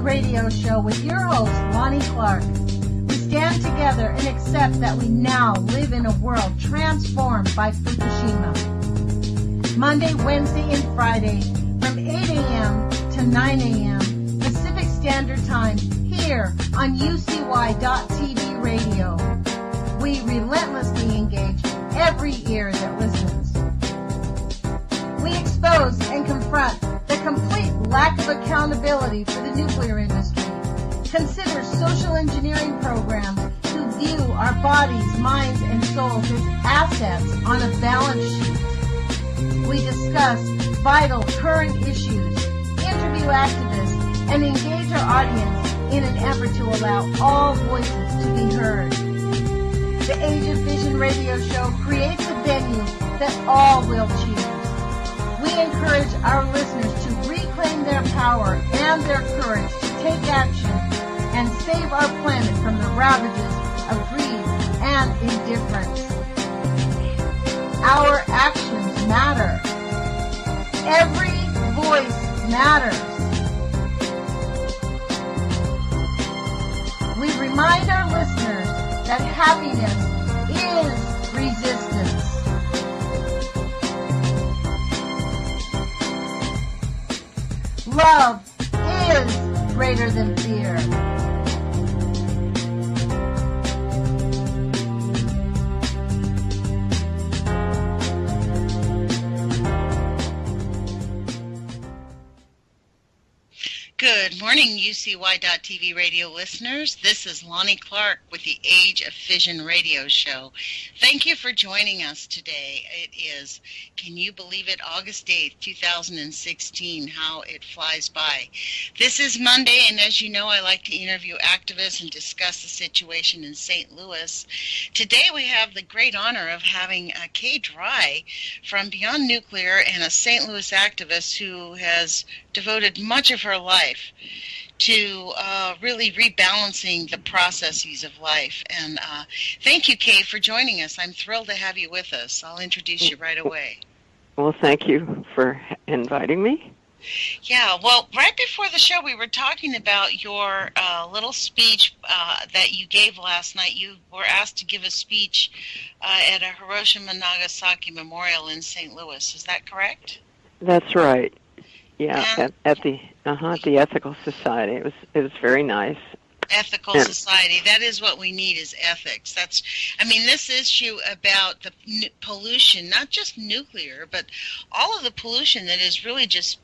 radio show with your host, Lonnie Clark. We stand together and accept that we now live in a world transformed by Fukushima. Monday, Wednesday, and Friday from 8 a.m. to 9 a.m. Pacific Standard Time here on UCY.TV radio. We relentlessly engage every ear that listens. We expose and confront the complete lack of accountability for the nuclear industry. Consider social engineering programs who view our bodies, minds, and souls as assets on a balance sheet. We discuss vital current issues, interview activists, and engage our audience in an effort to allow all voices to be heard. The Age of Fission radio show creates a venue that all will choose. We encourage our listeners to reclaim their power and their courage to take action and save our planet from the ravages of greed and indifference. Our actions matter. Every voice matters. We remind our listeners that happiness is resistance. Love is greater than fear. Good morning, UCY.TV radio listeners. This is Lonnie Clark with the Age of Fission radio show. Thank you for joining us today. It is, can you believe it, August 8th, 2016, how it flies by. This is Monday, and as you know, I like to interview activists and discuss the situation in St. Louis. Today we have the great honor of having Kay Drey from Beyond Nuclear, and a St. Louis activist who has devoted much of her life to really rebalancing the processes of life. And thank you, Kay, for joining us. I'm thrilled to have you with us. I'll introduce you right away. Well, thank you for inviting me. Yeah, well, right before the show, we were talking about your little speech that you gave last night. You were asked to give a speech at a Hiroshima Nagasaki memorial in St. Louis. Is that correct? That's right. Yeah, at the Ethical Society. It was very nice. Ethical Society. That is what we need, is ethics. This issue about the pollution, not just nuclear, but all of the pollution that is really just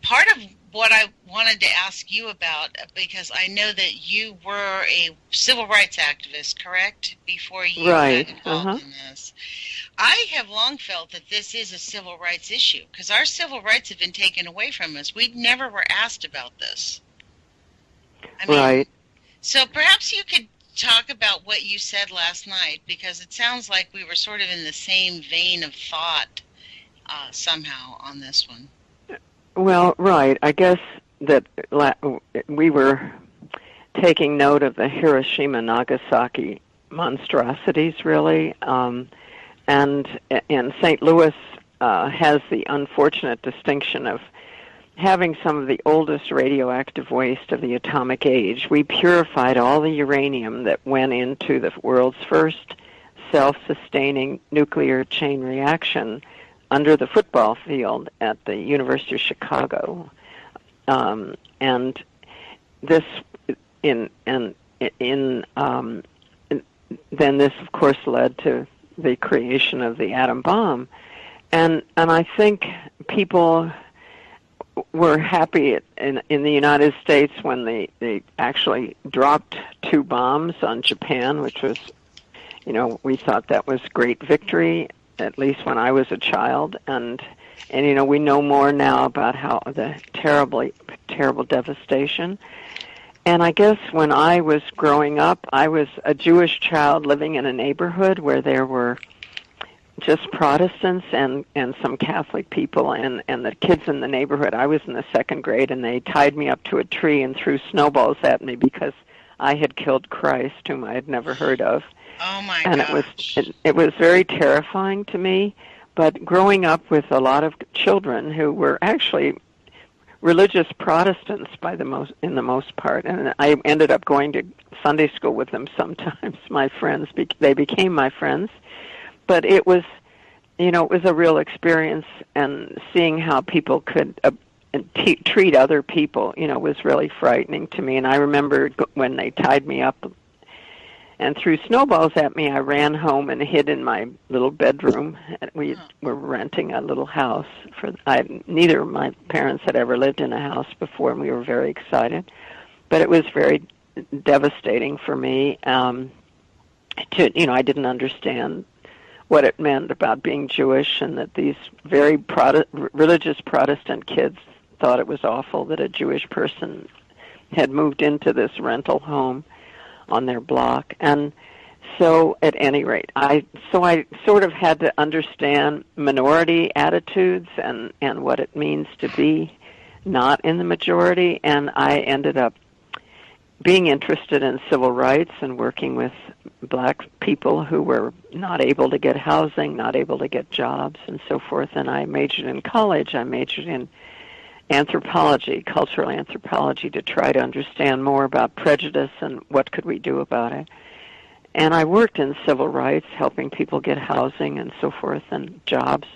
part of what I wanted to ask you about, because I know that you were a civil rights activist, correct? Before you got involved in this. I have long felt that this is a civil rights issue, because our civil rights have been taken away from us. We never were asked about this. Right. So perhaps you could talk about what you said last night, because it sounds like we were sort of in the same vein of thought somehow on this one. Well, right. I guess that we were taking note of the Hiroshima Nagasaki monstrosities, really. And in St. Louis has the unfortunate distinction of having some of the oldest radioactive waste of the atomic age. We purified all the uranium that went into the world's first self-sustaining nuclear chain reaction under the football field at the University of Chicago. And this then this, of course, led to the creation of the atom bomb. And I think people were happy in the United States when they actually dropped 2 bombs on Japan, which was, we thought that was great victory, at least when I was a child. And we know more now about how the terrible devastation. And I guess when I was growing up, I was a Jewish child living in a neighborhood where there were just Protestants and some Catholic people, and the kids in the neighborhood. I was in the 2nd grade, and they tied me up to a tree and threw snowballs at me because I had killed Christ, whom I had never heard of. Oh, my gosh. And it was very terrifying to me. But growing up with a lot of children who were actually religious Protestants in the most part, and I ended up going to Sunday school with them sometimes. My friends, they became my friends, but it was, it was a real experience, and seeing how people could treat other people, was really frightening to me. And I remember when they tied me up and threw snowballs at me, I ran home and hid in my little bedroom. We were renting a little house. Neither of my parents had ever lived in a house before, and we were very excited. But it was very devastating for me. I didn't understand what it meant about being Jewish, and that these very religious Protestant kids thought it was awful that a Jewish person had moved into this rental home on their block. And so at any rate, I sort of had to understand minority attitudes and what it means to be not in the majority, and I ended up being interested in civil rights and working with black people who were not able to get housing, not able to get jobs, and so forth. And I majored in college. I majored in anthropology, cultural anthropology, to try to understand more about prejudice and what could we do about it. And I worked in civil rights, helping people get housing and so forth and jobs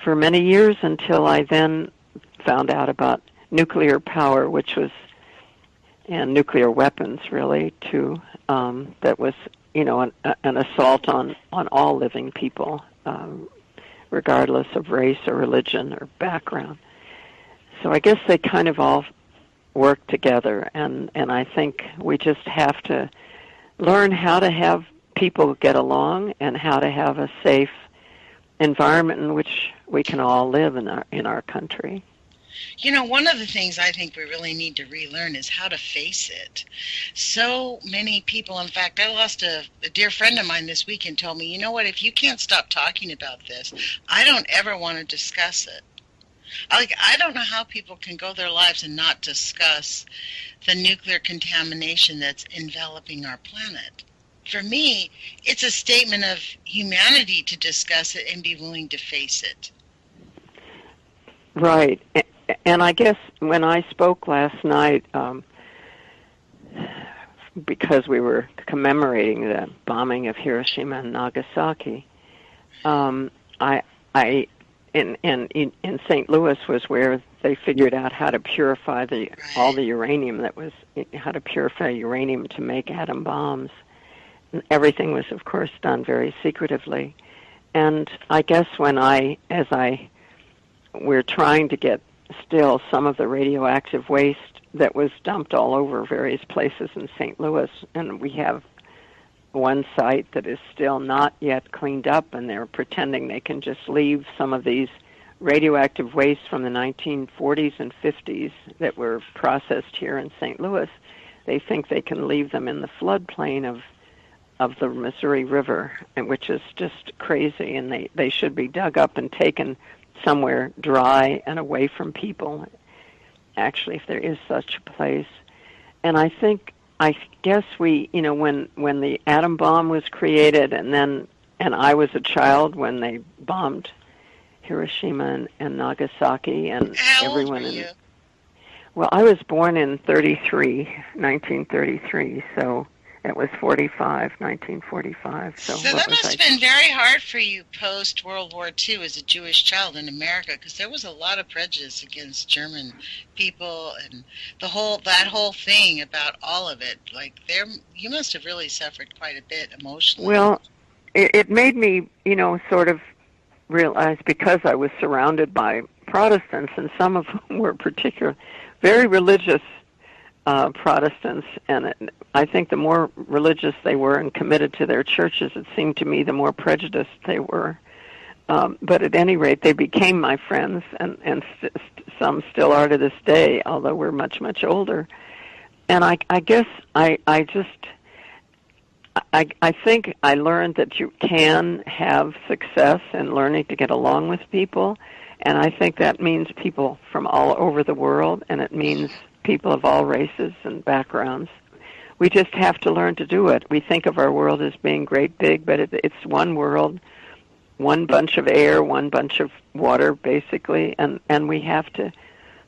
for many years, until I then found out about nuclear power, and nuclear weapons, really, too. That was, an assault on all living people, regardless of race or religion or background. So I guess they kind of all work together, and I think we just have to learn how to have people get along and how to have a safe environment in which we can all live in our country. One of the things I think we really need to relearn is how to face it. So many people, in fact, I lost a dear friend of mine this week and told me, if you can't stop talking about this, I don't ever want to discuss it. I don't know how people can go their lives and not discuss the nuclear contamination that's enveloping our planet. For me, it's a statement of humanity to discuss it and be willing to face it. Right. And I guess when I spoke last night, because we were commemorating the bombing of Hiroshima and Nagasaki, in St. Louis was where they figured out how to purify all the uranium how to purify uranium to make atom bombs. And everything was, of course, done very secretively. And I guess we're trying to get still some of the radioactive waste that was dumped all over various places in St. Louis, and we have one site that is still not yet cleaned up, and they're pretending they can just leave some of these radioactive waste from the 1940s and 50s that were processed here in St. Louis. They think they can leave them in the floodplain of the Missouri River, which is just crazy, and they should be dug up and taken somewhere dry and away from people, actually, if there is such a place. And I guess we, when the atom bomb was created, and I was a child when they bombed Hiroshima and Nagasaki, and How everyone. Old were you? Well, I was born in 1933, so it was 1945. So that must have been very hard for you post-World War II as a Jewish child in America, because there was a lot of prejudice against German people, and that whole thing about all of it. You must have really suffered quite a bit emotionally. Well, it made me, sort of realize, because I was surrounded by Protestants, and some of whom were very religious Protestants, and I think the more religious they were and committed to their churches, it seemed to me the more prejudiced they were. But at any rate, they became my friends, and some still are to this day, although we're much, much older. And I guess I think I learned that you can have success in learning to get along with people, and I think that means people from all over the world, and it means people of all races and backgrounds. We just have to learn to do it. We think of our world as being great big, but it's one world, one bunch of air, one bunch of water, basically, and we have to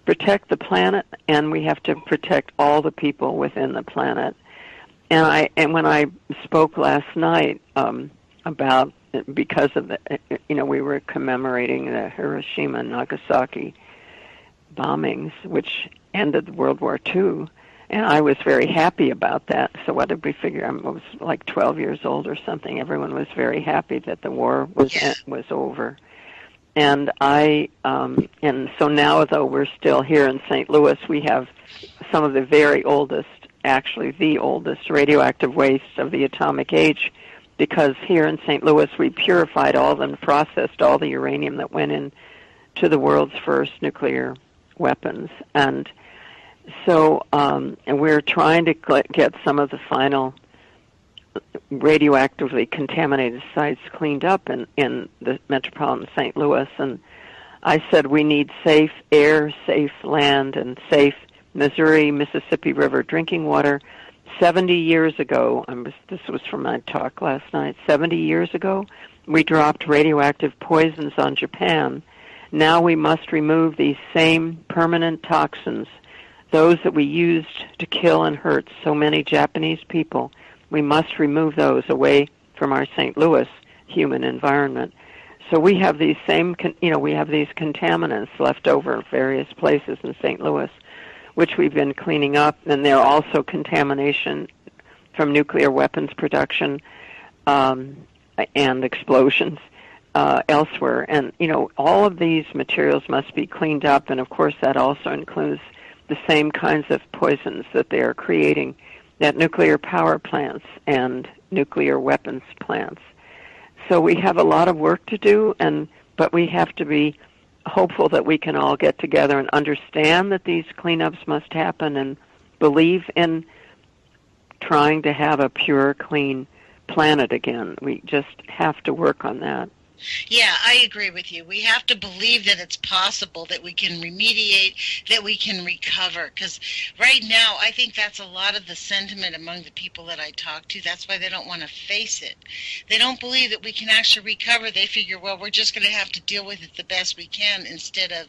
protect the planet, and we have to protect all the people within the planet. And when I spoke last night about, because of the, we were commemorating the Hiroshima and Nagasaki bombings, which ended World War II, and I was very happy about that. So what did we figure? I was like 12 years old or something. Everyone was very happy that the war was over. And and so now, though we're still here in St. Louis, we have some of the very oldest, actually the oldest radioactive waste of the atomic age, because here in St. Louis we purified all and processed all the uranium that went in to the world's first nuclear weapons. And so and we're trying to get some of the final radioactively contaminated sites cleaned up in the metropolitan St. Louis. And I said we need safe air, safe land, and safe Missouri, Mississippi River drinking water. 70 years ago, this was from my talk last night, 70 years ago, we dropped radioactive poisons on Japan. Now we must remove these same permanent toxins, those that we used to kill and hurt so many Japanese people. We must remove those away from our St. Louis human environment. So we have these we have these contaminants left over in various places in St. Louis, which we've been cleaning up, and there are also contamination from nuclear weapons production and explosions elsewhere. And, all of these materials must be cleaned up, and of course that also includes the same kinds of poisons that they are creating at nuclear power plants and nuclear weapons plants. So we have a lot of work to do, but we have to be hopeful that we can all get together and understand that these cleanups must happen and believe in trying to have a pure, clean planet again. We just have to work on that. Yeah, I agree with you. We have to believe that it's possible, that we can remediate, that we can recover. Because right now, I think that's a lot of the sentiment among the people that I talk to. That's why they don't want to face it. They don't believe that we can actually recover. They figure, well, we're just going to have to deal with it the best we can instead of...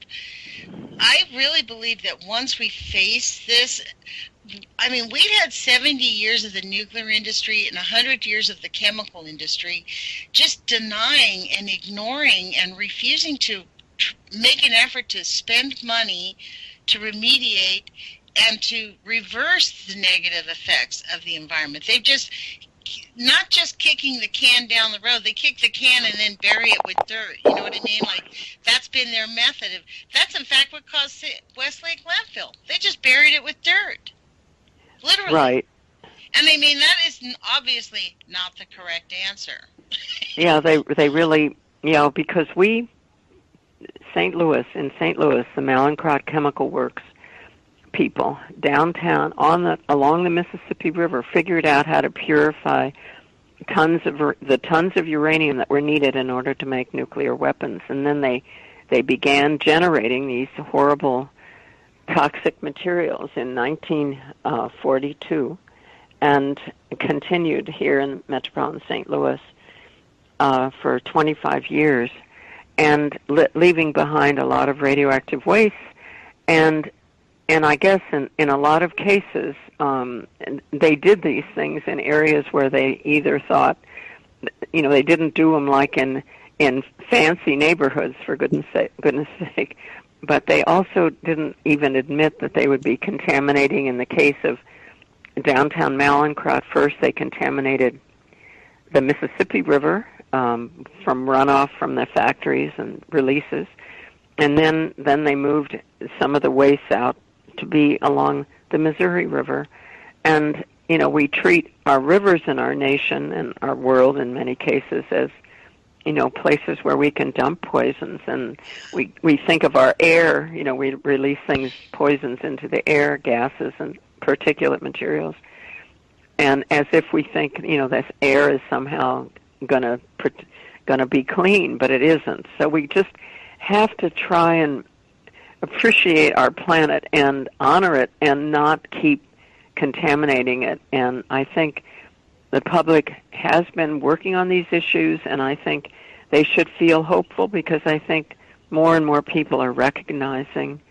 I really believe that once we face this... I mean, we've had 70 years of the nuclear industry and 100 years of the chemical industry just denying and ignoring and refusing to make an effort to spend money to remediate and to reverse the negative effects of the environment. They've just, not just kicking the can down the road, they kick the can and then bury it with dirt. You know what I mean? Like, that's been their method. That's, in fact, what caused Westlake landfill. They just buried it with dirt. Literally. Right. And I mean, that is obviously not the correct answer. Yeah, they really, because in St. Louis, the Mallinckrodt Chemical Works people downtown along the Mississippi River figured out how to purify tons of uranium that were needed in order to make nuclear weapons. And then they began generating these horrible toxic materials in 1942 and continued here in metropolitan St. Louis for 25 years, and leaving behind a lot of radioactive waste. And I guess in a lot of cases, they did these things in areas where they either thought, they didn't do them like in fancy neighborhoods, for goodness sake, but they also didn't even admit that they would be contaminating. In the case of downtown Mallinckrodt, first they contaminated the Mississippi River from runoff from the factories and releases, and then they moved some of the waste out to be along the Missouri River. And, we treat our rivers in our nation and our world in many cases as places where we can dump poisons, and we think of our air, we release poisons into the air, gases and particulate materials, and as if we think, this air is somehow gonna be clean, but it isn't. So we just have to try and appreciate our planet and honor it and not keep contaminating it. And I think the public has been working on these issues, and I think they should feel hopeful, because I think more and more people are recognizing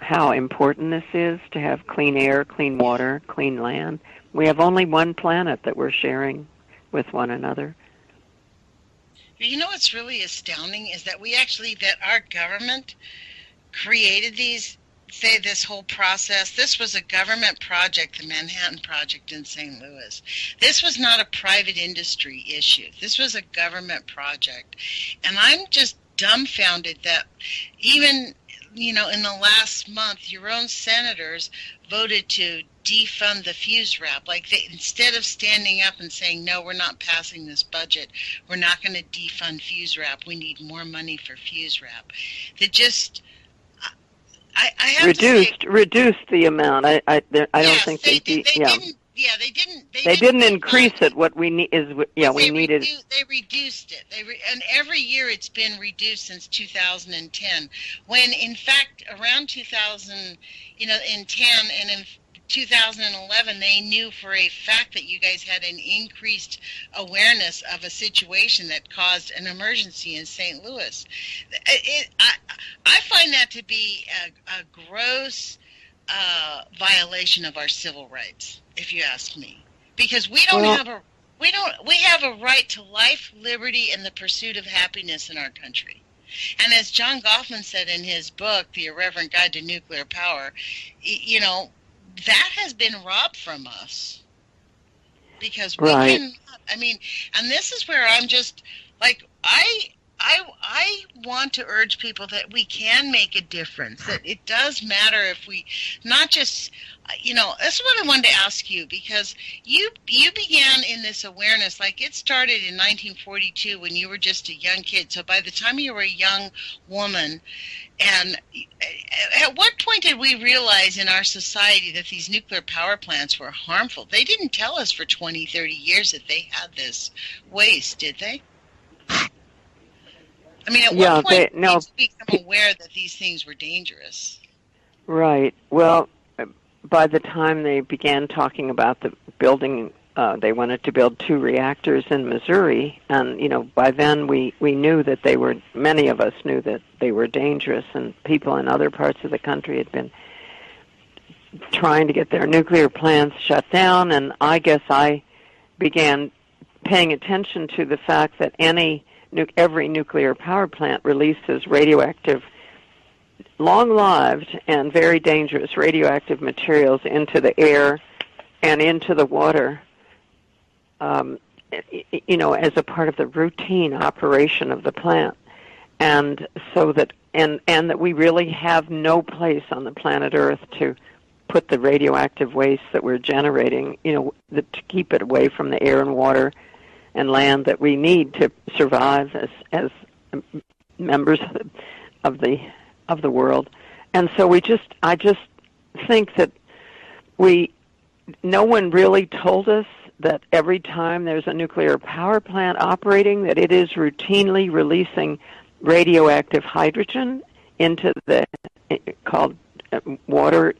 how important this is to have clean air, clean water, clean land. We have only one planet that we're sharing with one another. You know what's really astounding is that that our government created this whole process. This was a government project, the Manhattan Project in St. Louis. This was not a private industry issue. This was a government project. And I'm just dumbfounded that even, in the last month, your own senators voted to defund the fuse wrap. Instead of standing up and saying, no, we're not passing this budget, we're not going to defund fuse wrap, we need more money for fuse wrap. I have reduced the amount. I don't think they didn't. Yeah, they didn't. They didn't increase it. What we need is, we needed. They reduced it. And every year it's been reduced since 2010. When in fact around 2000, in 10 and in 2011, they knew for a fact that you guys had an increased awareness of a situation that caused an emergency in St. Louis. I find that to be a gross violation of our civil rights, if you ask me, because we have a right to life, liberty, and the pursuit of happiness in our country. And as John Goffman said in his book, The Irreverent Guide to Nuclear Power, that has been robbed from us because we can. And this is where I'm just like, I want to urge people that we can make a difference, that it does matter if we not just, that's what I wanted to ask you, because you began in this awareness, like it started in 1942 when you were just a young kid. So by the time you were a young woman, and at what point did we realize in our society that these nuclear power plants were harmful? They didn't tell us for 20, 30 years that they had this waste, did they? At what point did we become aware that these things were dangerous? Right. Well, by the time they began talking about the building, they wanted to build 2 reactors in Missouri, and, by then we knew that many of us knew that they were dangerous, and people in other parts of the country had been trying to get their nuclear plants shut down, and I guess I began paying attention to the fact that every nuclear power plant releases radioactive, long-lived and very dangerous radioactive materials into the air and into the water, as a part of the routine operation of the plant. And so that, and that we really have no place on the planet Earth to put the radioactive waste that we're generating, to keep it away from the air and water and land that we need to survive as members of the world. And so I just think that no one really told us that every time there's a nuclear power plant operating, that it is routinely releasing radioactive hydrogen into called water,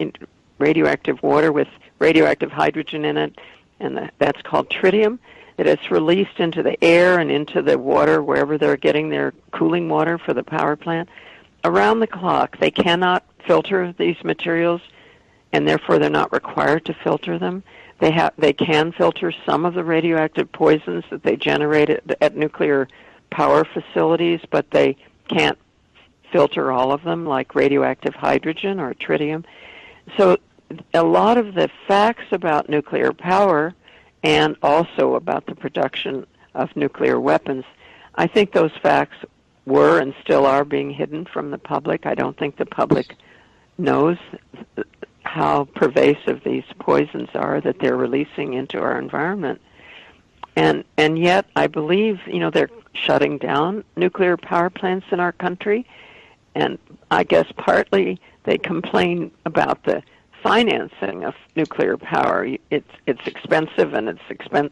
radioactive water with radioactive hydrogen in it, and that's called tritium. That it's released into the air and into the water wherever they're getting their cooling water for the power plant. Around the clock, they cannot filter these materials, and therefore they're not required to filter them. They can filter some of the radioactive poisons that they generate at nuclear power facilities, but they can't filter all of them, like radioactive hydrogen or tritium. So a lot of the facts about nuclear power and also about the production of nuclear weapons, I think those facts were and still are being hidden from the public. I don't think the public knows how pervasive these poisons are that they're releasing into our environment. And yet I believe, they're shutting down nuclear power plants in our country, and I guess partly they complain about the financing of nuclear power. It's expensive, and it's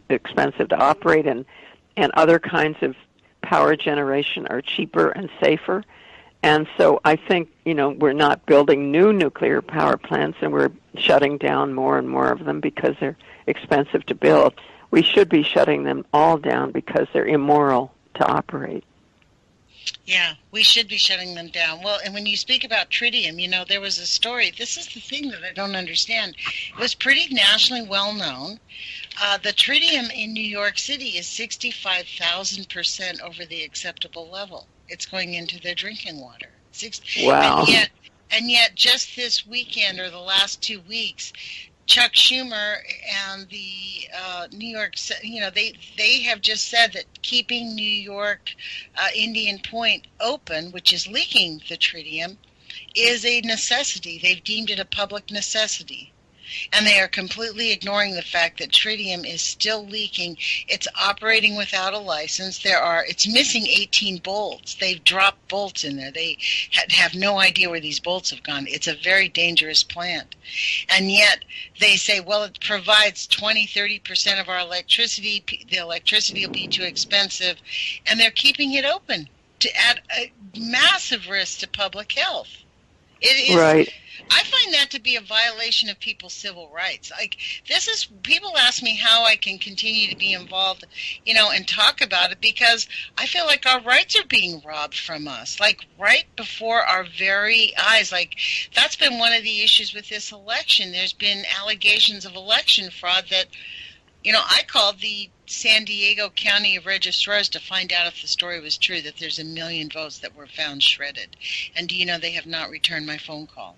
expensive to operate, and other kinds of power generation are cheaper and safer. And so I think, we're not building new nuclear power plants, and we're shutting down more and more of them because they're expensive to build. We should be shutting them all down because they're immoral to operate. Yeah, we should be shutting them down. Well, and when you speak about tritium, there was a story. This is the thing that I don't understand. It was pretty nationally well known. The tritium in New York City is 65,000% over the acceptable level. It's going into their drinking water. Wow. And yet, just this weekend or the last 2 weeks, Chuck Schumer and the New York, they have just said that keeping New York Indian Point open, which is leaking the tritium, is a necessity. They've deemed it a public necessity. And they are completely ignoring the fact that tritium is still leaking. It's operating without a license. It's missing 18 bolts. They've dropped bolts in there. They have no idea where these bolts have gone. It's a very dangerous plant. And yet they say, well, it provides 20-30% of our electricity. The electricity will be too expensive. And they're keeping it open at a massive risk to public health. It is. Right. I find that to be a violation of people's civil rights. People ask me how I can continue to be involved, and talk about it, because I feel like our rights are being robbed from us, right before our very eyes. That's been one of the issues with this election. There's been allegations of election fraud that, I called the San Diego County registrars to find out if the story was true, that there's 1 million votes that were found shredded. And do you know they have not returned my phone call?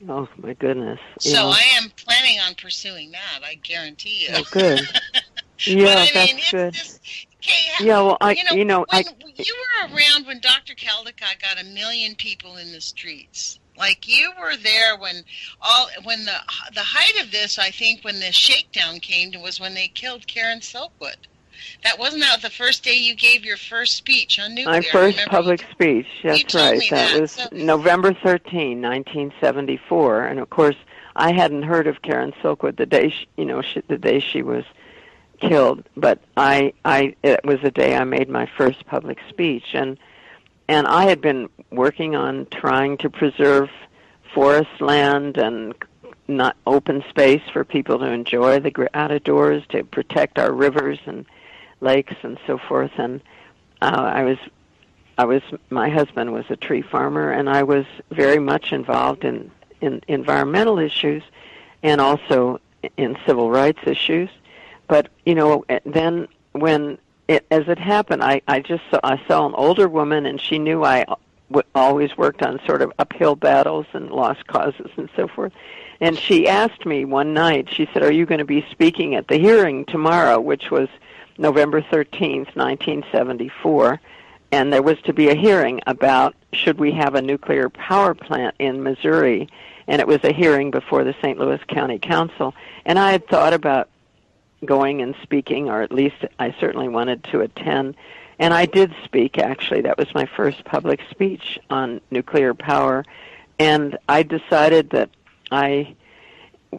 Oh, my goodness. So I am planning on pursuing that, I guarantee you. Oh, good. Yeah, that's good. Kay, yeah, well, you were around when Dr. Caldecott got 1 million people in the streets. You were there when the height of this, I think, when the shakedown came, was when they killed Karen Silkwood. That wasn't the first day you gave your first speech on nuclear. My first public speech, that's right. That was November 13, 1974. And, of course, I hadn't heard of Karen Silkwood the day she was killed. But it was the day I made my first public speech. And I had been working on trying to preserve forest land and not open space for people to enjoy the outdoors, to protect our rivers and lakes and so forth. And my husband was a tree farmer, and I was very much involved in environmental issues and also in civil rights issues. But then as it happened, I saw an older woman, and she knew I always worked on sort of uphill battles and lost causes and so forth. And she asked me one night, she said, "Are you going to be speaking at the hearing tomorrow?" Which was November 13th, 1974. And there was to be a hearing about should we have a nuclear power plant in Missouri. And it was a hearing before the St. Louis County Council. And I had thought about going and speaking, or at least I certainly wanted to attend. And I did speak, actually. That was my first public speech on nuclear power. And I decided that I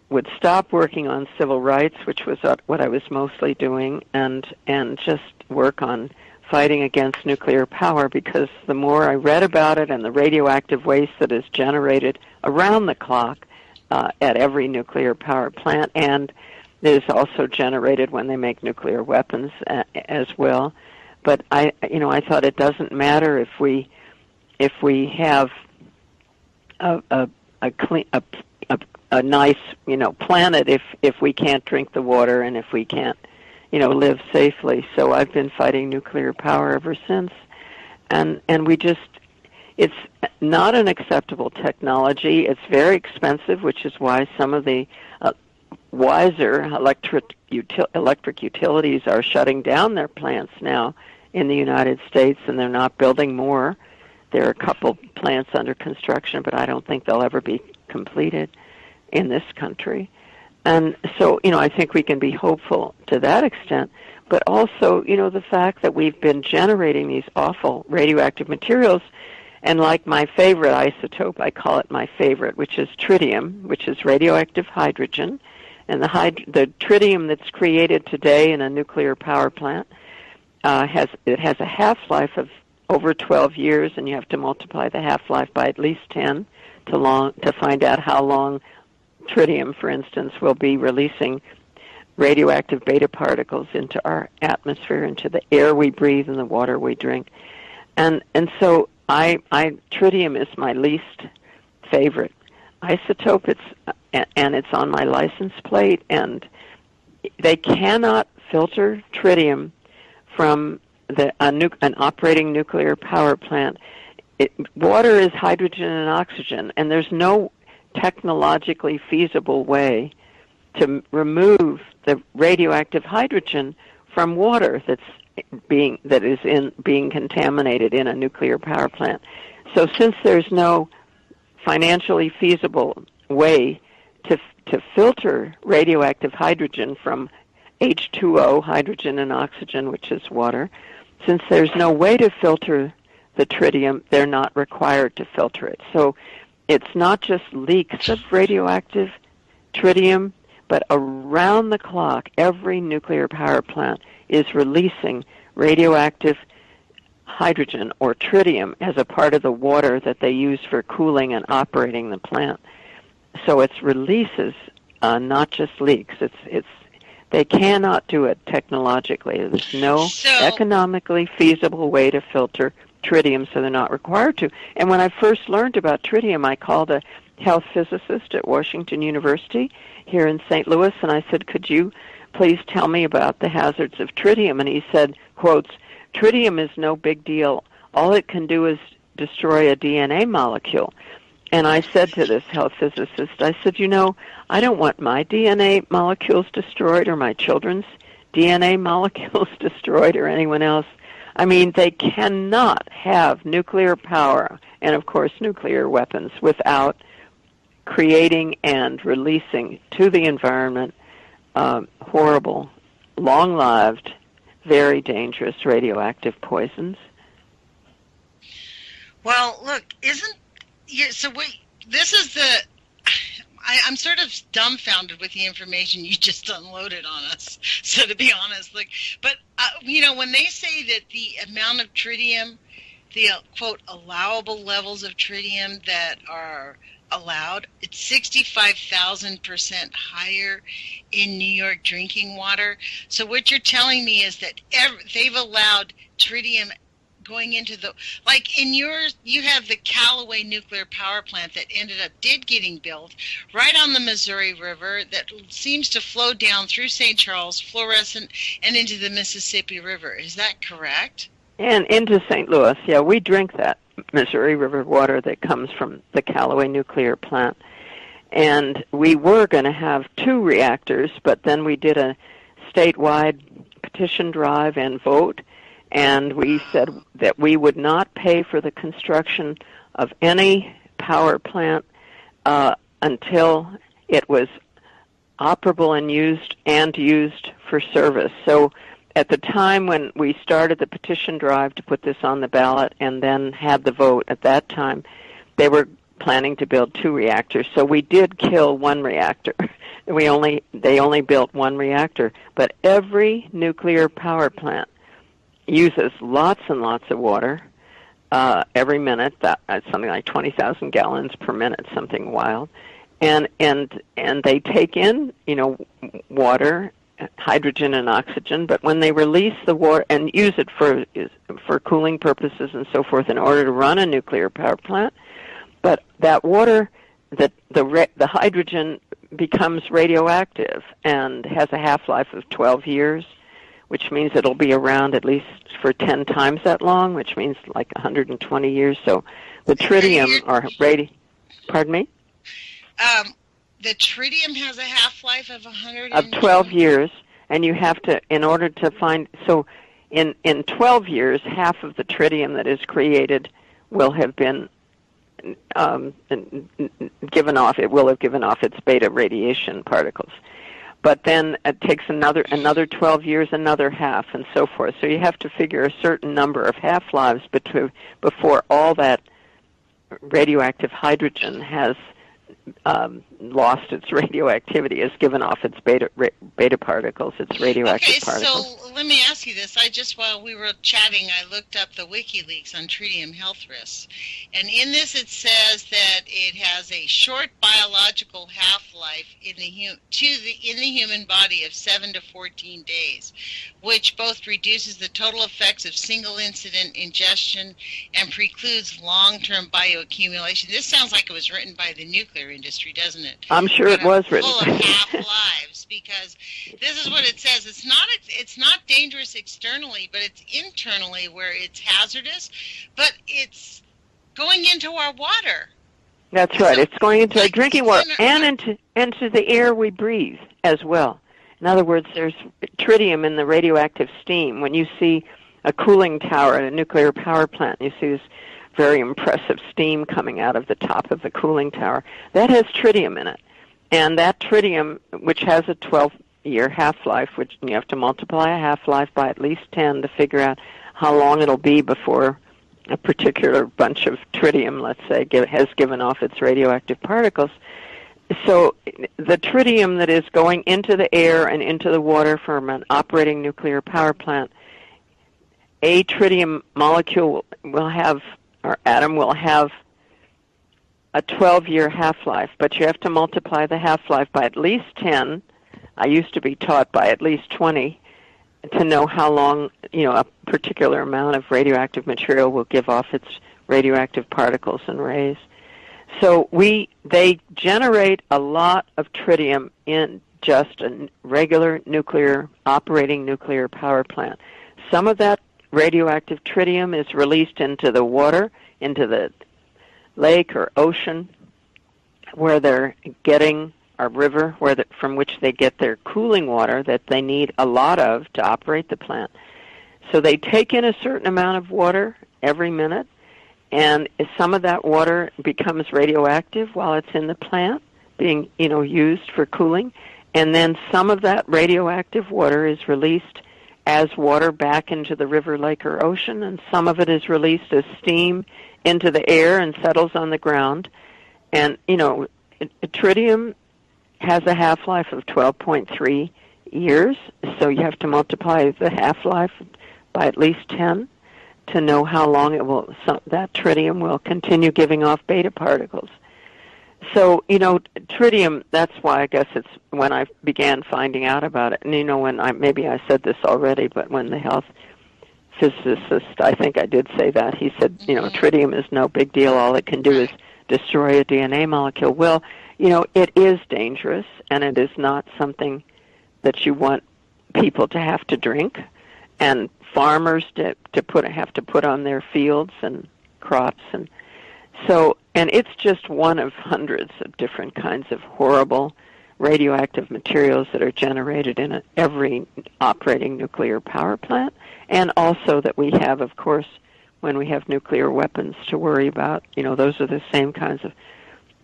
would stop working on civil rights, which was what I was mostly doing, and just work on fighting against nuclear power, because the more I read about it and the radioactive waste that is generated around the clock at every nuclear power plant, and it is also generated when they make nuclear weapons as well. But I thought it doesn't matter if we have a nice planet if we can't drink the water and if we can't live safely. So I've been fighting nuclear power ever since, and it's not an acceptable technology. It's very expensive, which is why some of the wiser electric utilities are shutting down their plants now in the United States, and they're not building more. There are a couple plants under construction, but I don't think they'll ever be completed in this country. And so, I think we can be hopeful to that extent, but also, the fact that we've been generating these awful radioactive materials, and like my favorite isotope, I call it my favorite, which is tritium, which is radioactive hydrogen, and the tritium that's created today in a nuclear power plant has a half-life of over 12 years, and you have to multiply the half-life by at least 10 to find out how long tritium, for instance, will be releasing radioactive beta particles into our atmosphere, into the air we breathe and the water we drink. And so tritium is my least favorite isotope. And it's on my license plate, and they cannot filter tritium from an operating nuclear power plant. Water is hydrogen and oxygen, and there's no technologically feasible way to remove the radioactive hydrogen from water that is being contaminated in a nuclear power plant. So since there's no financially feasible way to filter radioactive hydrogen from H2O, hydrogen and oxygen, which is water, since there's no way to filter the tritium, they're not required to filter it. So it's not just leaks of radioactive tritium, but around the clock, every nuclear power plant is releasing radioactive hydrogen or tritium as a part of the water that they use for cooling and operating the plant. So it's releases, not just leaks. They cannot do it technologically. There's no economically feasible way to filter tritium, so they're not required to. And when I first learned about tritium, I called a health physicist at Washington University here in St. Louis, and I said, could you please tell me about the hazards of tritium? And he said, quotes, tritium is no big deal. All it can do is destroy a DNA molecule. And I said to this health physicist, I said, I don't want my DNA molecules destroyed or my children's DNA molecules destroyed or anyone else. I mean, they cannot have nuclear power and, of course, nuclear weapons without creating and releasing to the environment horrible, long-lived, very dangerous radioactive poisons. Well, look, this is I'm sort of dumbfounded with the information you just unloaded on us. So to be honest, but when they say that the amount of tritium, the quote allowable levels of tritium that are allowed, it's 65,000% higher in New York drinking water. So what you're telling me is that they've allowed tritium going into you have the Callaway nuclear power plant that did getting built right on the Missouri River that seems to flow down through St. Charles, Florissant, and into the Mississippi River. Is that correct? And into St. Louis, yeah. We drink that Missouri River water that comes from the Callaway nuclear plant. And we were going to have 2 reactors, but then we did a statewide petition drive and vote, and we said that we would not pay for the construction of any power plant until it was operable and used for service. So at the time when we started the petition drive to put this on the ballot and then had the vote at that time, they were planning to build 2 reactors. So we did kill 1 reactor. They only built 1 reactor. But every nuclear power plant uses lots and lots of water every minute. That's something like 20,000 gallons per minute, something wild. And they take in, water, hydrogen and oxygen, but when they release the water and use it for cooling purposes and so forth in order to run a nuclear power plant, but that water, the hydrogen becomes radioactive and has a half-life of 12 years, which means it'll be around at least for 10 times that long, which means like 120 years. So the tritium pardon me? The tritium has a half-life of 12 years, and you have to, in order to find, so in 12 years, half of the tritium that is created will have been given off. It will have given off its beta radiation particles. But then it takes another 12 years, another half, and so forth. So you have to figure a certain number of half-lives before all that radioactive hydrogen has lost its radioactivity, has given off its beta particles, its radioactive particles. Okay, so let me ask you this. While we were chatting, I looked up the WikiLeaks on tritium health risks. And in this it says that it has a short biological half-life in the human body of 7 to 14 days, which both reduces the total effects of single-incident ingestion and precludes long-term bioaccumulation. This sounds like it was written by the nuclear industry, doesn't it? I'm sure it was written. Full of half-lives, because this is what it says. It's not dangerous externally, but it's internally where it's hazardous, but it's going into our water. That's right. It's going into our drinking water and into the air we breathe as well. In other words, there's tritium in the radioactive steam. When you see a cooling tower at a nuclear power plant, you see this very impressive steam coming out of the top of the cooling tower. That has tritium in it. And that tritium, which has a 12-year half-life, which you have to multiply a half-life by at least 10 to figure out how long it'll be before a particular bunch of tritium, let's say, has given off its radioactive particles. So the tritium that is going into the air and into the water from an operating nuclear power plant, a tritium molecule will have, or atom will have, a 12-year half-life, but you have to multiply the half-life by at least 10. I used to be taught by at least 20 to know how long, a particular amount of radioactive material will give off its radioactive particles and rays. So they generate a lot of tritium in just a regular operating nuclear power plant. Some of that radioactive tritium is released into the water, into the lake or ocean, where they're getting a river from which they get their cooling water that they need a lot of to operate the plant. So they take in a certain amount of water every minute, and some of that water becomes radioactive while it's in the plant being, used for cooling, and then some of that radioactive water is released as water back into the river, lake, or ocean, and some of it is released as steam into the air and settles on the ground. And, tritium has a half-life of 12.3 years, so you have to multiply the half-life by at least 10 to know how long that tritium will continue giving off beta particles. So, tritium, that's why I guess it's when I began finding out about it. And, maybe I said this already, but when the health physicist, I think I did say that, he said, tritium is no big deal. All it can do is destroy a DNA molecule. Well, it is dangerous, and it is not something that you want people to have to drink, and farmers have to put on their fields and crops. And so, and it's just one of hundreds of different kinds of horrible radioactive materials that are generated in every operating nuclear power plant, and also that we have, of course, when we have nuclear weapons to worry about. Those are the same kinds of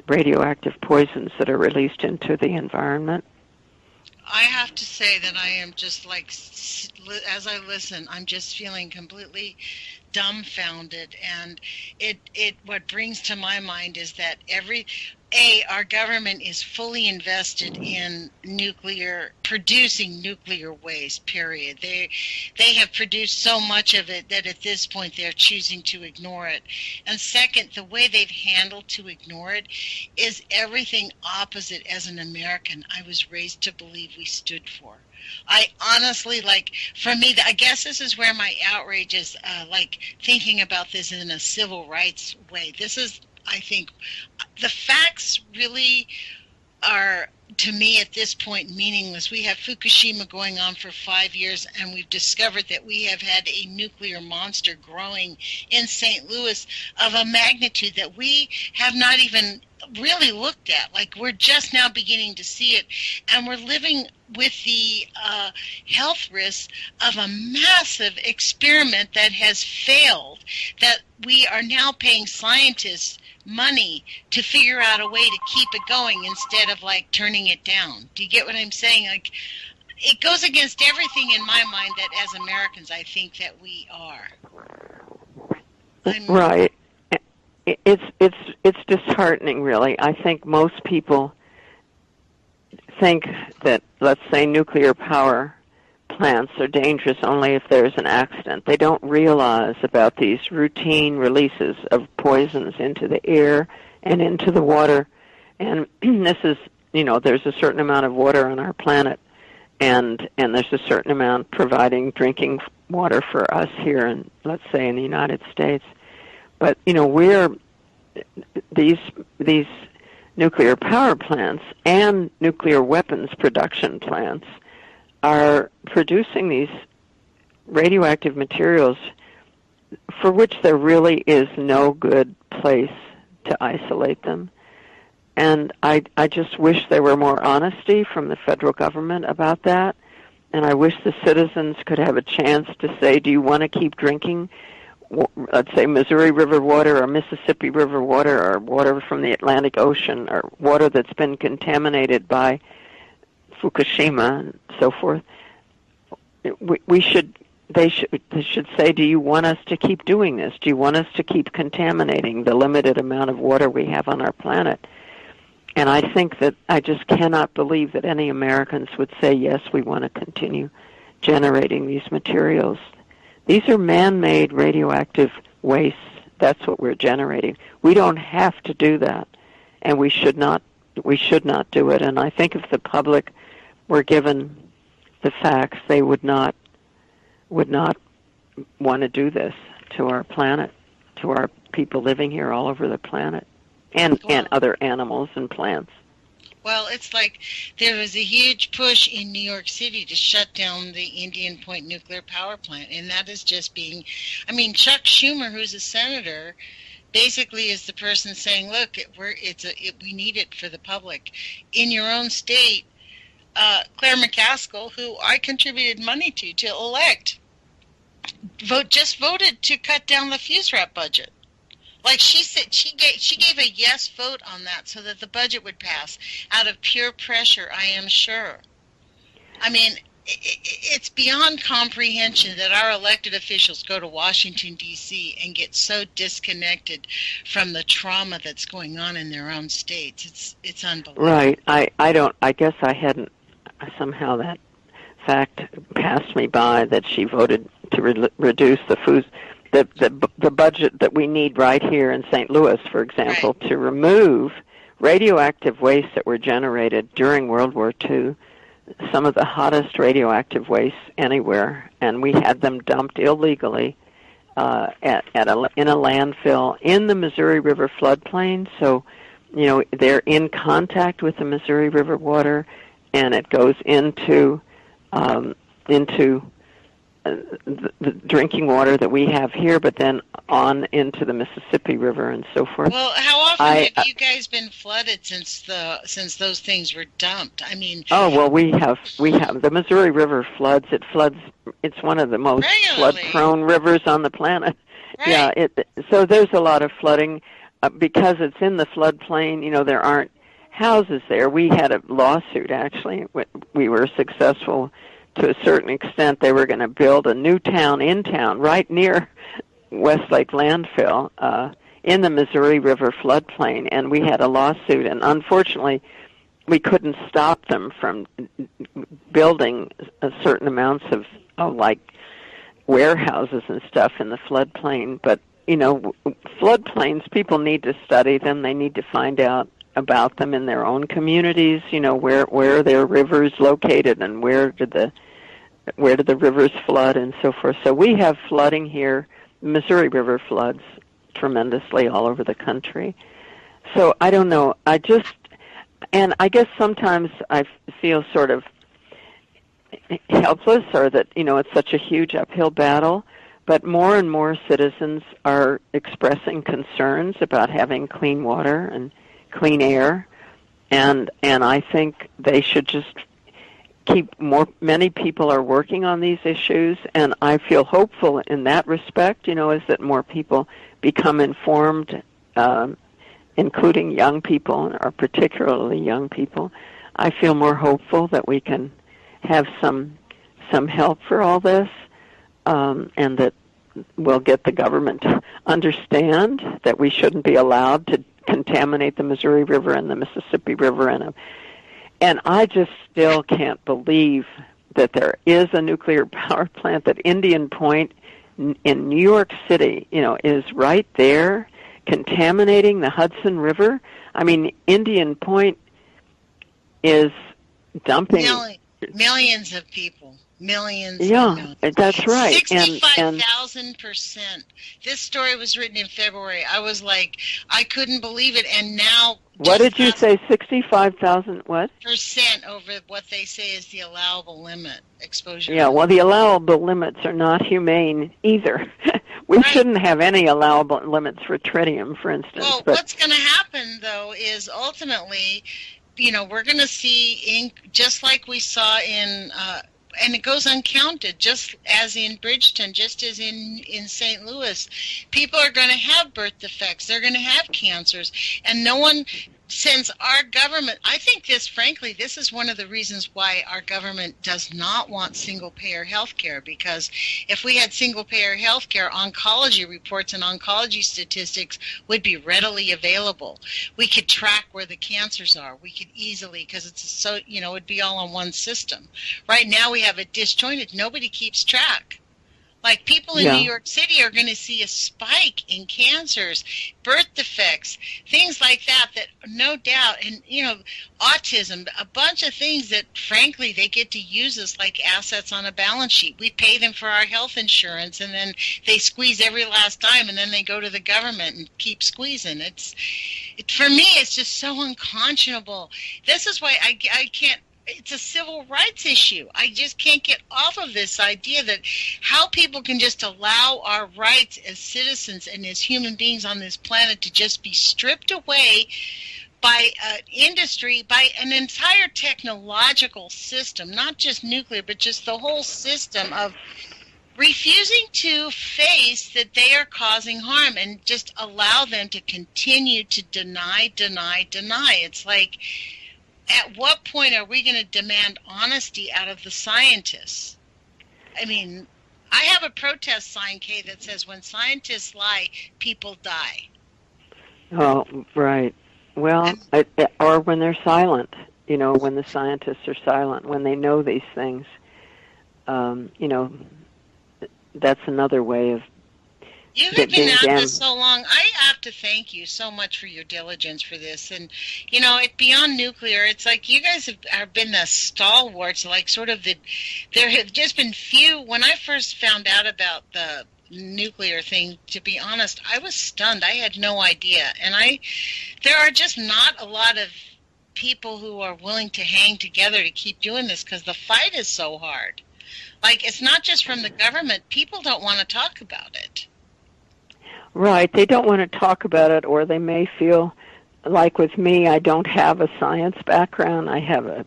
radioactive poisons that are released into the environment. I have to say that I am just as I listen, I'm just feeling completely dumbfounded, and what brings to my mind is that our government is fully invested in producing nuclear waste, period. They have produced so much of it that at this point they're choosing to ignore it. And second, the way they've handled to ignore it is everything opposite as an American I was raised to believe we stood for. I honestly, for me, I guess this is where my outrage is, thinking about this in a civil rights way. This is, I think, the facts really are, to me at this point, meaningless. We have Fukushima going on for 5 years, and we've discovered that we have had a nuclear monster growing in St. Louis of a magnitude that we have not even really looked at. We're just now beginning to see it, and we're living with the health risks of a massive experiment that has failed, that we are now paying scientists money to figure out a way to keep it going instead of turning it down. Do you get what I'm saying? It goes against everything in my mind that as Americans I think that we are. Right. It's it's disheartening, really. I think most people think that, let's say, nuclear power plants are dangerous only if there's an accident. They don't realize about these routine releases of poisons into the air and into the water. And this is, there's a certain amount of water on our planet, and there's a certain amount providing drinking water for us here, in, let's say, in the United States. But, these nuclear power plants and nuclear weapons production plants are producing these radioactive materials for which there really is no good place to isolate them. And I just wish there were more honesty from the federal government about that. And I wish the citizens could have a chance to say, do you want to keep drinking, let's say, Missouri River water or Mississippi River water or water from the Atlantic Ocean or water that's been contaminated by Fukushima and so forth? They should say, do you want us to keep doing this? Do you want us to keep contaminating the limited amount of water we have on our planet? And I think that I just cannot believe that any Americans would say, yes, we want to continue generating these materials. These are man-made radioactive wastes. That's what we're generating. We don't have to do that, and we should not do it. And I think if the public were given the facts, they would not want to do this to our planet, to our people living here all over the planet. And other animals and plants. Well, it's like there was a huge push in New York City to shut down the Indian Point nuclear power plant, and that is just being, Chuck Schumer, who's a senator, basically is the person saying, look, we need it for the public. In your own state, Claire McCaskill, who I contributed money to elect, just voted to cut down the fuse wrap budget. Like she said, she gave a yes vote on that so that the budget would pass out of pure pressure, I am sure. It's beyond comprehension that our elected officials go to Washington, D.C. and get so disconnected from the trauma that's going on in their own states. It's unbelievable. Right. I guess I hadn't, somehow that fact passed me by that she voted to reduce the budget that we need right here in St. Louis, for example, right, to remove radioactive wastes that were generated during World War II, some of the hottest radioactive wastes anywhere, and we had them dumped illegally in a landfill in the Missouri River floodplain. So, they're in contact with the Missouri River water, and it goes into the drinking water that we have here, but then on into the Mississippi River and so forth. Well, how often have you guys been flooded since those things were dumped? We have the Missouri River floods. It's one of the most flood-prone rivers on the planet. Right. Yeah. So there's a lot of flooding because it's in the floodplain. There aren't houses there. We had a lawsuit actually. We were successful. To a certain extent, they were going to build a new town in town right near Westlake landfill in the Missouri River floodplain, and we had a lawsuit, and unfortunately we couldn't stop them from building a certain amounts of like warehouses and stuff in the floodplain. But floodplains, people need to study them. They need to find out about them in their own communities, where are their rivers located and where did the rivers flood and so forth. So we have flooding here. Missouri River floods tremendously all over the country. So I don't know. I guess sometimes I feel sort of helpless, or that, it's such a huge uphill battle. But more and more citizens are expressing concerns about having clean water and clean air, and I think they should just many people are working on these issues, and I feel hopeful in that respect, is that more people become informed, including young people, or particularly young people. I feel more hopeful that we can have some help for all this, and that we'll get the government to understand that we shouldn't be allowed to contaminate the Missouri River and the Mississippi River, and I just still can't believe that there is a nuclear power plant, that Indian Point in New York City, is right there contaminating the Hudson River. I mean, Indian Point is dumping millions of people. Millions. Yeah, that's right. 65,000%. This story was written in February. I was like, I couldn't believe it. And now... What did you say, 65,000 what? % over what they say is the allowable limit exposure. Yeah, well, the allowable limits are not humane either. We shouldn't have any allowable limits for tritium, for instance. Well, what's going to happen, though, is ultimately, we're going to see, just like we saw in... and it goes uncounted, just as in Bridgeton, just as in St. Louis. People are going to have birth defects. They're going to have cancers. And no one, since our government, I think this is one of the reasons why our government does not want single-payer health care, because if we had single-payer health care, oncology reports and oncology statistics would be readily available. We could track where the cancers are. We could easily, because it's it would be all on one system. Right now we have it disjointed. Nobody keeps track. Like, people in New York City are going to see a spike in cancers, birth defects, things like that, no doubt, and, autism, a bunch of things that, frankly, they get to use as like assets on a balance sheet. We pay them for our health insurance, and then they squeeze every last dime, and then they go to the government and keep squeezing. For me, it's just so unconscionable. This is why I can't. It's a civil rights issue. I just can't get off of this idea that how people can just allow our rights as citizens and as human beings on this planet to just be stripped away by industry, by an entire technological system, not just nuclear, but just the whole system of refusing to face that they are causing harm and just allow them to continue to deny. It's like, at what point are we going to demand honesty out of the scientists? I mean, I have a protest sign, Kay, that says, when scientists lie, people die. Oh, right. Well, or when they're silent, when the scientists are silent, when they know these things, that's another way of You have been at this so long. I have to thank you so much for your diligence for this. And, beyond nuclear, it's like you guys have been the stalwarts, like there have just been few. When I first found out about the nuclear thing, to be honest, I was stunned. I had no idea. And there are just not a lot of people who are willing to hang together to keep doing this because the fight is so hard. Like, it's not just from the government. People don't want to talk about it. Right. They don't want to talk about it, or they may feel like with me, I don't have a science background. I have a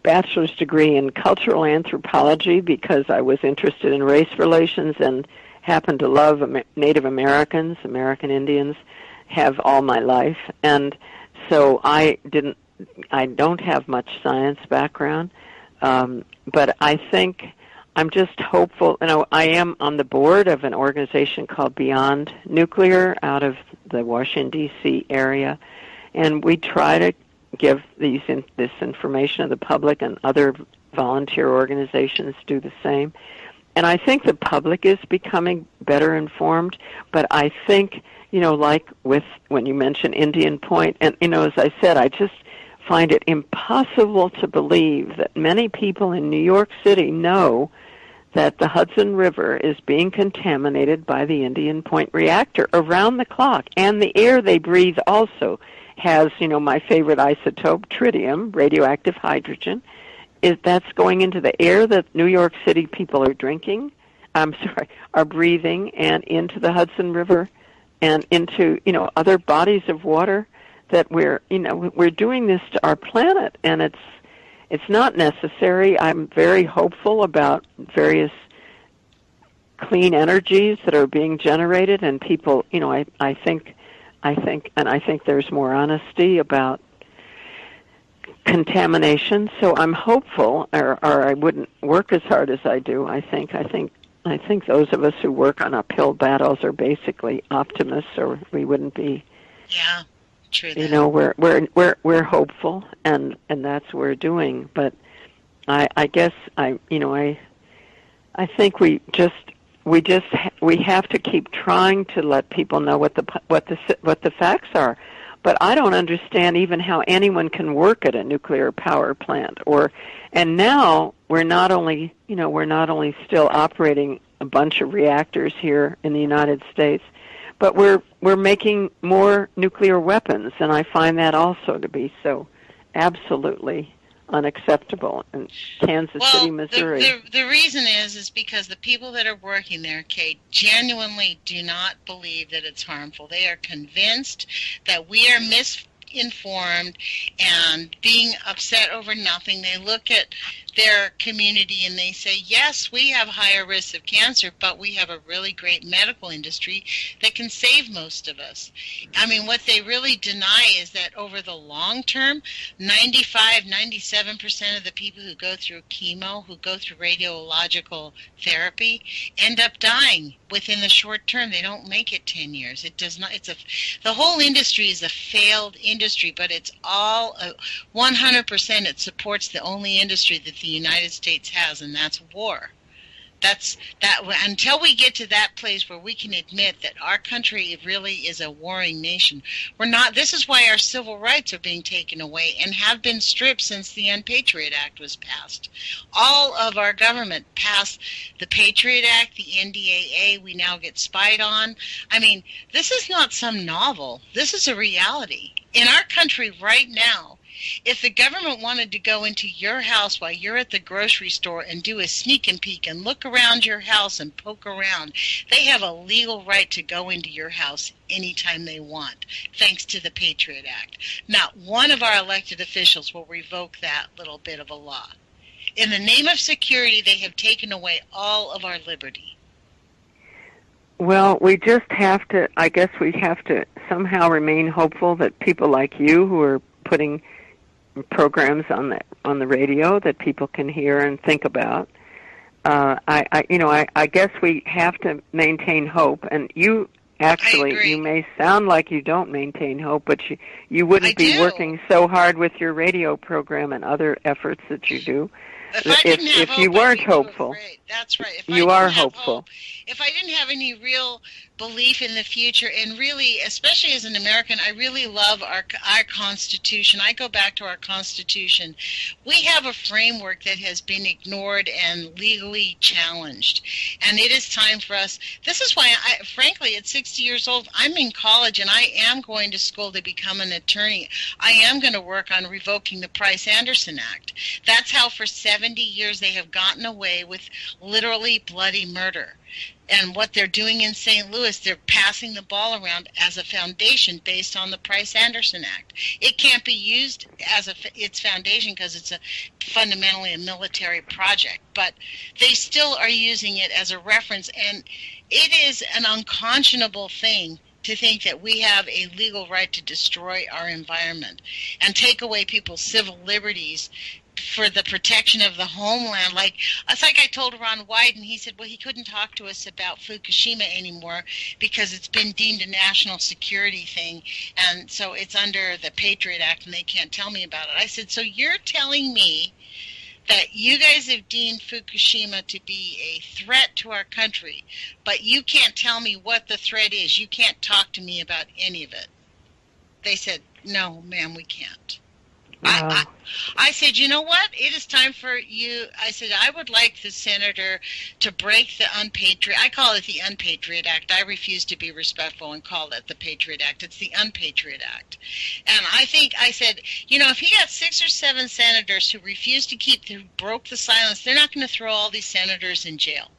bachelor's degree in cultural anthropology because I was interested in race relations and happened to love Native Americans, American Indians, have all my life. And so I don't have much science background, but I think I'm just hopeful. I am on the board of an organization called Beyond Nuclear out of the Washington, D.C. area, and we try to give this information to the public, and other volunteer organizations do the same. And I think the public is becoming better informed, but I think, like when you mention Indian Point, and, as I said, I just find it impossible to believe that many people in New York City know that the Hudson River is being contaminated by the Indian Point reactor around the clock. And the air they breathe also has, my favorite isotope, tritium, radioactive hydrogen. That's going into the air that New York City people are are breathing, and into the Hudson River and into, other bodies of water that we're doing this to our planet, and it's not necessary. I'm very hopeful about various clean energies that are being generated, and people, I think there's more honesty about contamination. So I'm hopeful, or I wouldn't work as hard as I do. I think those of us who work on uphill battles are basically optimists, or we wouldn't be. Yeah. True You that. know, we're hopeful, and that's what we're doing. But I guess I think we have to keep trying to let people know what the facts are. But I don't understand even how anyone can work at a nuclear power plant. And now we're not only still operating a bunch of reactors here in the United States, but we're making more nuclear weapons, and I find that also to be so absolutely unacceptable in Kansas City, Missouri. The reason is because the people that are working there, Kay, genuinely do not believe that it's harmful. They are convinced that we are misinformed and being upset over nothing. They look at their community and they say, yes, we have higher risks of cancer, but we have a really great medical industry that can save most of us. I mean, what they really deny is that over the long term, 97% of the people who go through chemo, who go through radiological therapy, end up dying within the short term. They don't make it 10 years. It does not. The whole industry is a failed industry, but it's all 100%. It supports the only industry that the United States has, and that's war. Until we get to that place where we can admit that our country really is a warring nation, we're not. This is why our civil rights are being taken away and have been stripped since the Unpatriot Act was passed. All of our government passed the Patriot Act, the NDAA. We now get spied on. I mean, this is not some novel. This is a reality. In our country right now, if the government wanted to go into your house while you're at the grocery store and do a sneak and peek and look around your house and poke around, they have a legal right to go into your house anytime they want, thanks to the Patriot Act. Not one of our elected officials will revoke that little bit of a law. In the name of security, they have taken away all of our liberty. Well, we just have to, I guess we have to somehow remain hopeful that people like you who are putting programs on the radio that people can hear and think about. I guess we have to maintain hope. And you actually, you may sound like you don't maintain hope, but you wouldn't be working so hard with your radio program and other efforts that you do if you weren't hopeful. That's right. You are hopeful. If I didn't have any real belief in the future, and really, especially as an American, I really love our Constitution. I go back to our Constitution. We have a framework that has been ignored and legally challenged, and it is time for us. This is why, frankly, at 60 years old, I'm in college, and I am going to school to become an attorney. I am going to work on revoking the Price-Anderson Act. That's how for 70 years they have gotten away with literally bloody murder. And what they're doing in St. Louis, they're passing the ball around as a foundation based on the Price-Anderson Act. It can't be used as its foundation because it's fundamentally a military project. But they still are using it as a reference. And it is an unconscionable thing to think that we have a legal right to destroy our environment and take away people's civil liberties for the protection of the homeland. It's like I told Ron Wyden, he said, well, he couldn't talk to us about Fukushima anymore because it's been deemed a national security thing, and so it's under the Patriot Act, and they can't tell me about it. I said, so you're telling me that you guys have deemed Fukushima to be a threat to our country, but you can't tell me what the threat is. You can't talk to me about any of it. They said, no, ma'am, we can't. Wow. I said, you know what? It is time for you. I said, I would like the senator to break the Unpatriot. I call it the Unpatriot Act. I refuse to be respectful and call it the Patriot Act. It's the Unpatriot Act. And I said, if he got 6 or 7 senators who refused to broke the silence, they're not going to throw all these senators in jail.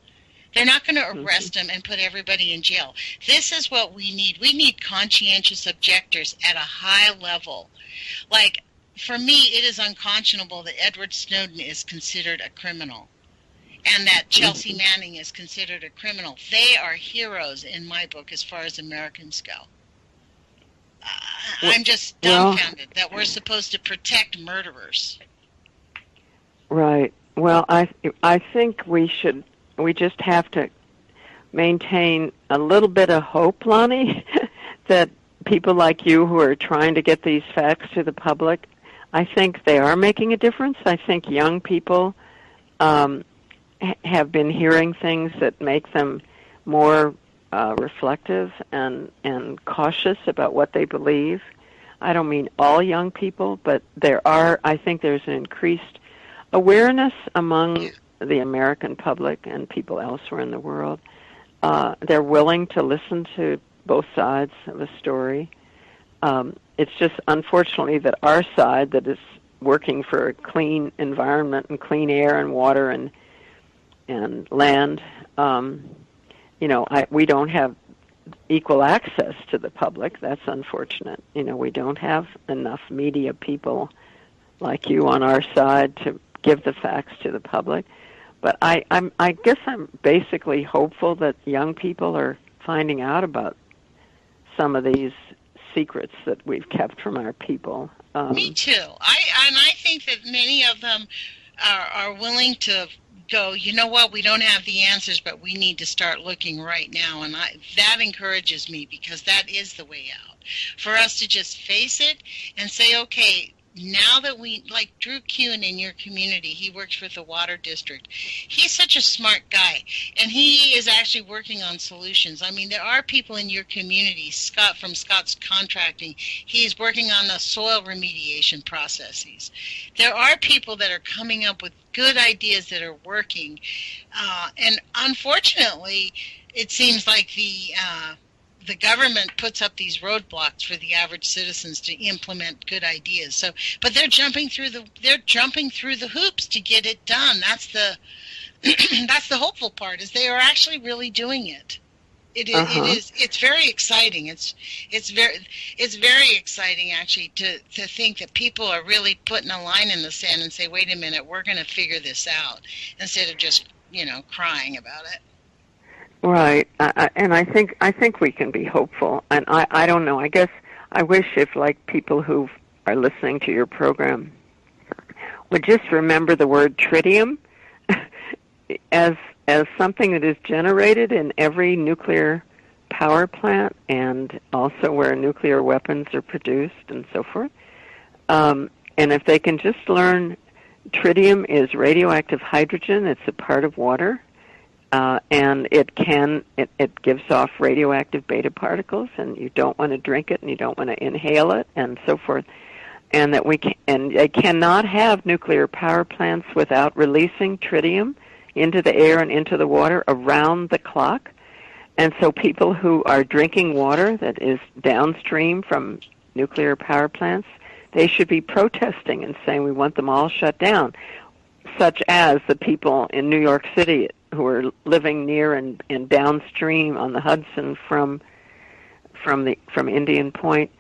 They're not going to arrest them and put everybody in jail. This is what we need. We need conscientious objectors at a high level. For me, it is unconscionable that Edward Snowden is considered a criminal and that Chelsea Manning is considered a criminal. They are heroes in my book as far as Americans go. I'm just dumbfounded that we're supposed to protect murderers. Right. Well, I think we just have to maintain a little bit of hope, Lonnie, that people like you who are trying to get these facts to the public, I think they are making a difference. I think young people have been hearing things that make them more reflective and cautious about what they believe. I don't mean all young people, but I think there's an increased awareness among the American public and people elsewhere in the world. They're willing to listen to both sides of a story. It's just unfortunately that our side that is working for a clean environment and clean air and water and land, we don't have equal access to the public. That's unfortunate. We don't have enough media people like you on our side to give the facts to the public. But I guess I'm basically hopeful that young people are finding out about some of these secrets that we've kept from our people. Me too. I think that many of them are willing to go, you know what, we don't have the answers, but we need to start looking right now. And that encourages me, because that is the way out. For us to just face it and say, okay, now that like Drew Kuhn in your community, he works with the water district. He's such a smart guy, and he is actually working on solutions. I mean, there are people in your community, Scott from Scott's Contracting, he's working on the soil remediation processes. There are people that are coming up with good ideas that are working, and unfortunately, it seems like the government puts up these roadblocks for the average citizens to implement good ideas. So, but they're jumping through the hoops to get it done. That's the that's the hopeful part, is they are actually really doing it. It's very exciting. It's very exciting actually to think that people are really putting a line in the sand and say, wait a minute, we're going to figure this out, instead of just crying about it. Right, and I think we can be hopeful. And I don't know. I guess I wish if people who are listening to your program would just remember the word tritium as something that is generated in every nuclear power plant, and also where nuclear weapons are produced and so forth. And if they can just learn, tritium is radioactive hydrogen. It's a part of water. And it gives off radioactive beta particles, and you don't want to drink it, and you don't want to inhale it, and so forth. And they cannot have nuclear power plants without releasing tritium into the air and into the water around the clock. And so people who are drinking water that is downstream from nuclear power plants, they should be protesting and saying we want them all shut down, such as the people in New York City who are living near and downstream on the Hudson from Indian Point.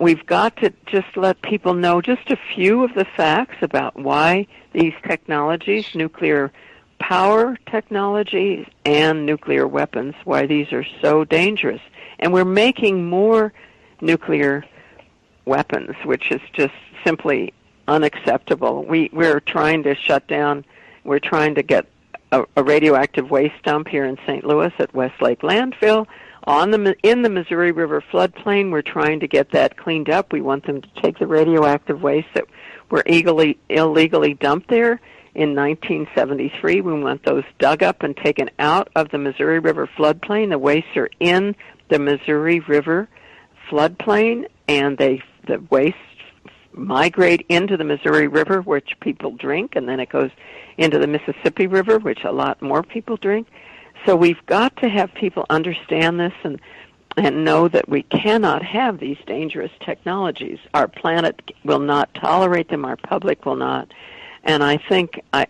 We've got to just let people know just a few of the facts about why these technologies, nuclear power technologies and nuclear weapons, why these are so dangerous. And we're making more nuclear weapons, which is just simply unacceptable. We're trying to shut down, we're trying to get a radioactive waste dump here in St. Louis at Westlake Landfill in the Missouri River floodplain. We're trying to get that cleaned up. We want them to take the radioactive waste that were illegally dumped there in 1973. We want those dug up and taken out of the Missouri River floodplain. The wastes are in the Missouri River floodplain, and the wastes migrate into the Missouri River, which people drink, and then it goes into the Mississippi River, which a lot more people drink. So we've got to have people understand this and know that we cannot have these dangerous technologies. Our planet will not tolerate them. Our public will not. And I think I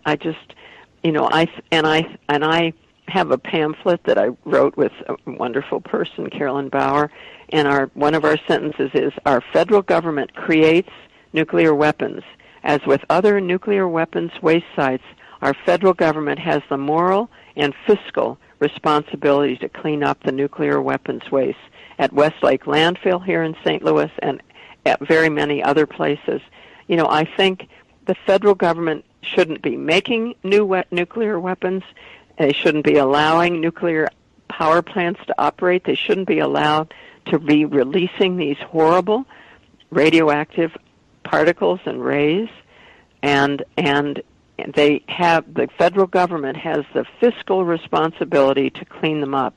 have a pamphlet that I wrote with a wonderful person, Carolyn Bauer, and one of our sentences is, our federal government creates nuclear weapons. As with other nuclear weapons waste sites, our federal government has the moral and fiscal responsibility to clean up the nuclear weapons waste at Westlake Landfill here in St. Louis and at very many other places. I think the federal government shouldn't be making new nuclear weapons. They shouldn't be allowing nuclear power plants to operate. They shouldn't be allowed to be releasing these horrible radioactive particles and rays, and the federal government has the fiscal responsibility to clean them up,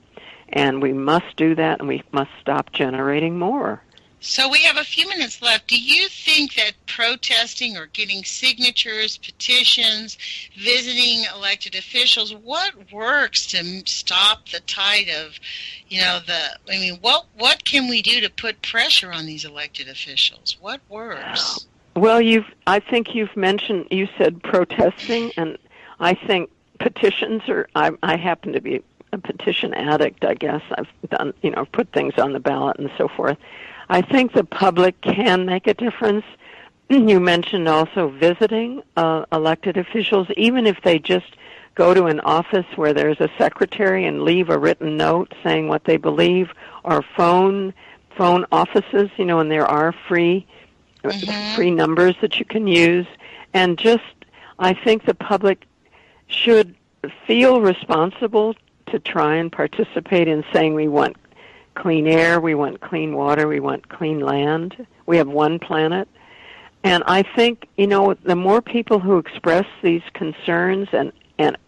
and we must do that, and we must stop generating more. So we have a few minutes left. Do you think that protesting or getting signatures, petitions, visiting elected officials, what works to stop the tide of, what can we do to put pressure on these elected officials? What works? Well, I think you said protesting, and I think petitions I happen to be a petition addict, I guess. I've done, put things on the ballot and so forth. I think the public can make a difference. You mentioned also visiting elected officials, even if they just go to an office where there's a secretary and leave a written note saying what they believe, or phone offices, and there are free numbers that you can use. And I think the public should feel responsible to try and participate in saying we want clean air, we want clean water, we want clean land. We have one planet. And I think, the more people who express these concerns and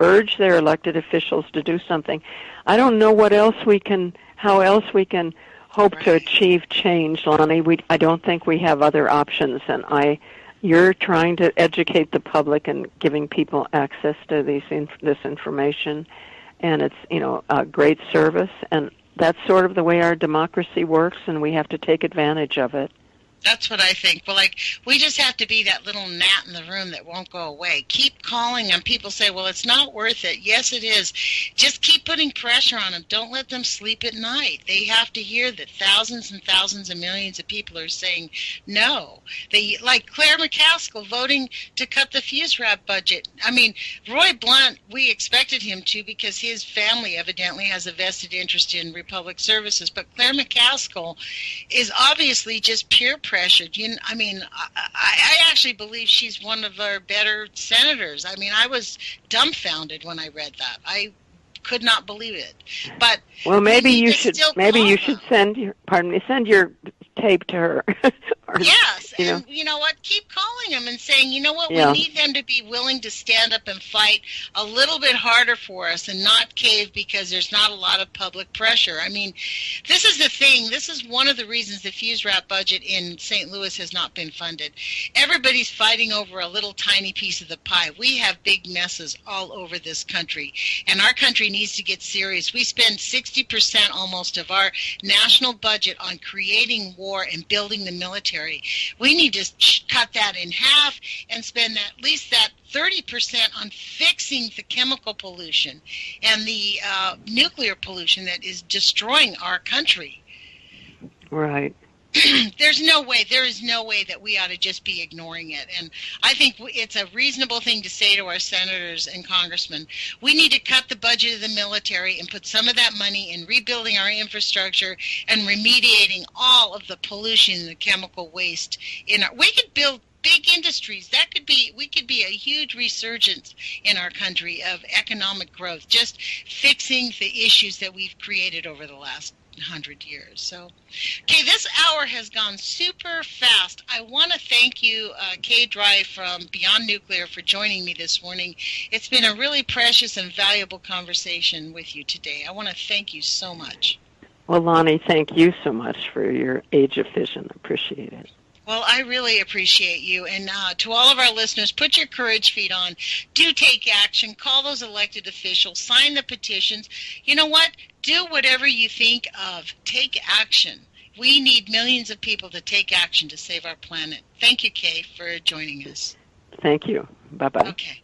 urge their elected officials to do something, I don't know how else we can hope to achieve change, Lonnie. I don't think we have other options, and you're trying to educate the public and giving people access to this information, and it's a great service, and that's sort of the way our democracy works, and we have to take advantage of it. That's what I think. Well, we just have to be that little gnat in the room that won't go away. Keep calling them. People say, well, it's not worth it. Yes, it is. Just keep putting pressure on them. Don't let them sleep at night. They have to hear that thousands and thousands and millions of people are saying no. Like Claire McCaskill voting to cut the fuse wrap budget. I mean, Roy Blunt, we expected him to because his family evidently has a vested interest in Republic Services. But Claire McCaskill is obviously just pure pressured. I actually believe she's one of our better senators. I mean, I was dumbfounded when I read that. I could not believe it. But maybe you should send your tape to her. Yes, and you know what? Keep calling them and saying, we need them to be willing to stand up and fight a little bit harder for us and not cave because there's not a lot of public pressure. I mean, this is the thing. This is one of the reasons the fuse wrap budget in St. Louis has not been funded. Everybody's fighting over a little tiny piece of the pie. We have big messes all over this country, and our country needs to get serious. We spend 60% almost of our national budget on creating war and building the military. We need to cut that in half and spend at least that 30% on fixing the chemical pollution and the nuclear pollution that is destroying our country. Right. There is no way that we ought to just be ignoring it. And I think it's a reasonable thing to say to our senators and congressmen. We need to cut the budget of the military and put some of that money in rebuilding our infrastructure and remediating all of the pollution and the chemical waste. We could build big industries. We could be a huge resurgence in our country of economic growth, just fixing the issues that we've created over the last 100 years. So, okay, this hour has gone super fast. I want to thank you, Kay Drey from Beyond Nuclear, for joining me this morning. It's been a really precious and valuable conversation with you today. I want to thank you so much. Well, Lonnie, thank you so much for your Age of Fission. I appreciate it. Well, I really appreciate you. And to all of our listeners, put your courage feet on. Do take action. Call those elected officials. Sign the petitions. You know what? Do whatever you think of. Take action. We need millions of people to take action to save our planet. Thank you, Kay, for joining us. Thank you. Bye-bye. Okay.